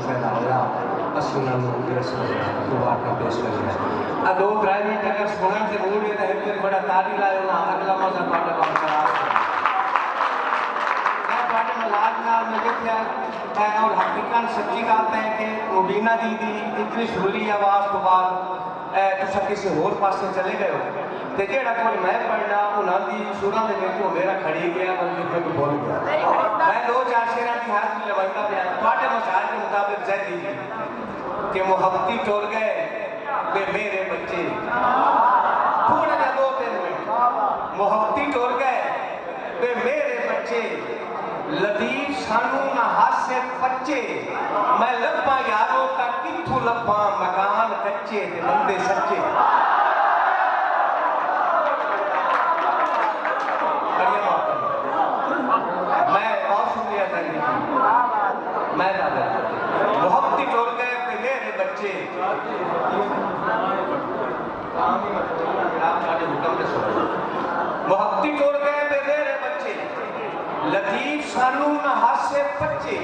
फैला होया असि उन्होंने रस्म दुआ का पेश कर लिया दो ड्राई मिनट अगर सुनने से मूड है तो एक बड़ा तारी लाए ना अगला मजा पाटे बात करा मैं देखा और हकीकत सच्ची बात है कि मुबीना दीदी इतनी सुरीली आवाज़ तो बाद तुसा किसी होर पासे चले गए हो तो जेड़ा कोई मैं पढ़ना उन्होंने सुरां दे विच मेरा खड़ी गया बल्कि मैं बोल गया मैं दो चार शेरां की हाथ में लवांदा पिया तुहाडे मसाल के मुताबिक जय दीजिए कि मोहब्बती टुर गए ते मेरे बच्चे थोड़ा जा 2-3 मिनट मोहब्बती टुर गए ते मेरे बच्चे लतीफ सानू ना हासे बच्चे मैं लब्बा यारों का किथू लब्बा मकान कच्चे ते बंदे सच्चे मैं बहुत शुक्रिया कर मैं मोहब्बती टुर गए पे मेरे बच्चे मोहब्बती टुर गए पे मेरे बच्चे लतीफ सानू ना हासे बच्चे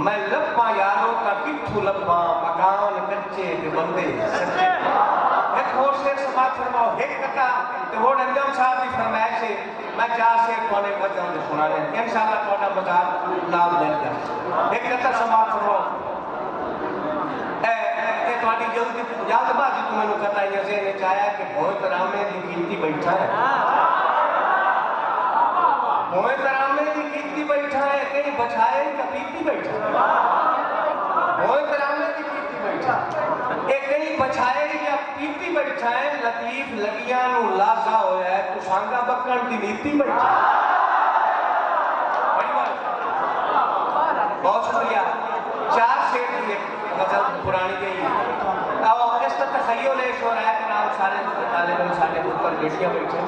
मैं लब्बा यारों का किथू लब्बा मकान कच्चे ते बंदे सच्चे एक और शेर समाप्त फरमाओ एक कथा ते वो अंजम साहब की फरमाइश है मैं 4 शेर कोने बजाऊं दे सुनाने इंशाल्लाह तोड़ा मजाक नाम ले जा एक कथा समाप्त फरमाओ ए तोड़ी जल्दबाजी तो मैंने कथा ये जेने चाया कि बहुत रामे दी कीमती बैठा है बहुत रामे दी कीमती बैठा है कहीं बचाए का पीती बैठा बहुत रामे दी कीमती बैठा ए कहीं बचाए या पीती बैठा है लतीफ लगियां नु लाजा होया है कुशांगा बकण दी नीति बैठा बड़ी बात बहुत शुक्रिया 4 शेर की गजल पुरानी गई और इस तखय्युल है शोरा के नाम सारे तालिबान सारे ऊपर बेटियां बैठे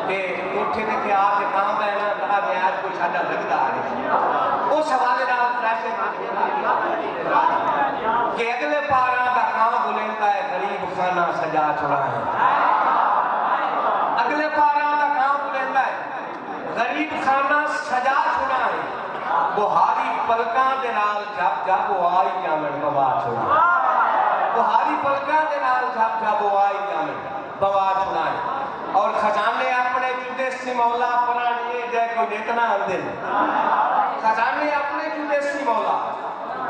ते उठे ने कि आके काम है ना कहा मैं आज कोई साडा लगदा आ रही उस हवाले नाल त्राशे कि अगले पारा का काम बुलेंदा है गरीब खाना सजा छुड़ा है अगले पारा का काम बुलेंदा है गरीब खाना सजा छुड़ा है बुहारी पलकां दे नाल जब जब वो आई जावन बवा छुड़ा बुहारी पलकां दे नाल जब जब वो आई जावन बवा छुड़ा है और खजाने अपने जुदे सी मौला परानी जय कोई इतना आंदे खजाने अपने जुदे सी मौला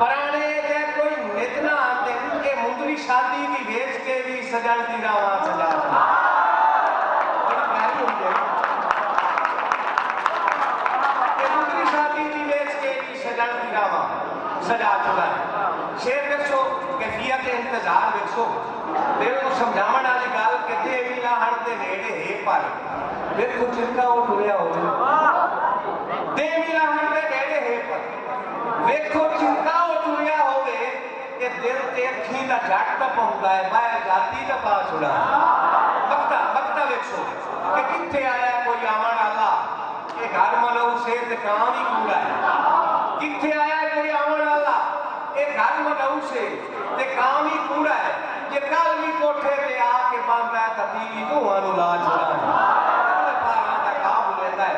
पराने जय कोई नितना आंदे के मुंदरी शादी की बेच के भी सजन दी रावा सजा बड़ी प्यारी होती है के मुंदरी शादी की बेच के भी सजन दी रावा सजा चुका है शेर देखो कैफियत इंतजार देखो दिल को समझावन वाली गल कि देवी लाहण दे नेड़े है पर देखो चिंता वो टुरिया होवे देवी लाहण दे नेड़े है पर देखो चिंता वो टुरिया होवे कि दिल ते अखी दा झट ता पहुंचदा है बाहर जाती ता पा छुड़ा वक्ता वक्ता देखो कि किथे आया कोई आवन वाला ये घर मनो से ते काम ही कूड़ा है किथे आया कोई आवन वाला ये घर मनो से ते काम ही कूड़ा है ये कल भी कोठे पे आके बांधता है तबीली तो वानु ला छुड़ा है अगले पारा का काम लेता है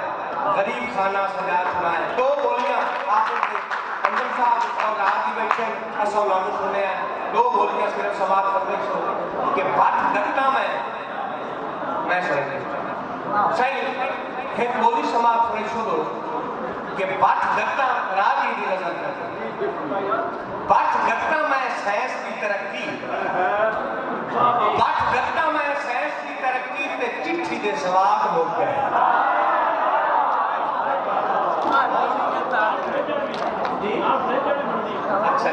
गरीब खाना सजा छुड़ा है दो बोलियां आपने अंजम साहब और राजी बैठे असो लानु सुने हैं दो बोलियां सिर्फ समाज करने सो कि बात लगता मैं सही एक बोली समाज सुने शुरू कि बात लगता राजी दी नजर करते बात लगता मैं साइंस की तरक्की बात लगता मैं साइंस की तरक्की ते चिट्ठी दे सवाल हो गए अच्छा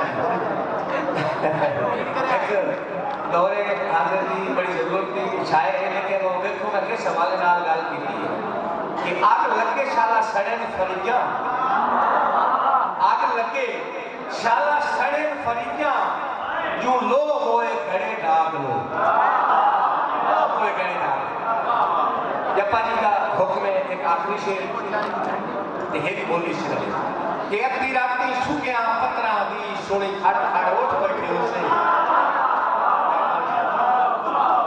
दौरे हाजिर की बड़ी जरूरत थी छाए है लेकिन वो देखो मैं किस सवाल नाल गल की कि आग लगे शाला सड़न फरिया आग लगे शाला सड़न फरिया जो लो होए घड़े डाग लो होए घड़े डाग जप्पा जी का हुक्म है एक आखिरी शेर एक बोली सिर्फ कि अद्धी राती सुकिया पत्रा दी सुनी खड़ खड़ उठ बैठे उसे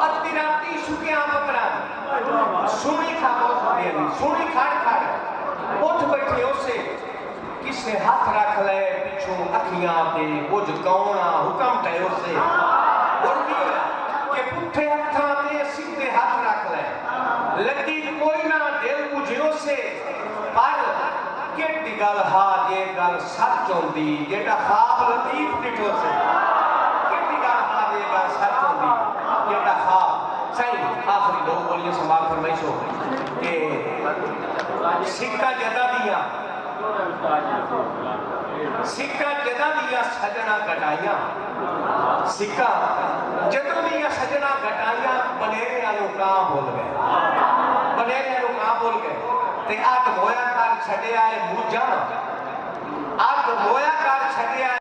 अद्धी राती सुकिया पत्रा सुनी सुनी खड़ खड़ उठ बैठे उसे किसे हाथ रख ले पिछू अखियां ते कुछ कौना हुक्म टयो से और की होया कि पुठे हत्थां ते सीधे हाथ रख ले लगी कोई ना दिल बुझियो से पर केड़ी गल हा जे गल सच होंदी जेड़ा ख्वाब लतीफ डिठो से केड़ी गल हा जे गल सच होंदी जेड़ा ख्वाब सही आखिरी दो बोलियां समाप्त फरमाइशो के सिक्का जदा दिया सजना कटाइया सिक्का जदों दिया सजना कटाइया बनेरिया कां भुल गए बनेरिया कां भुल गए ते अग मोया कर छड़िया मूजा अग मोया कर छड़िया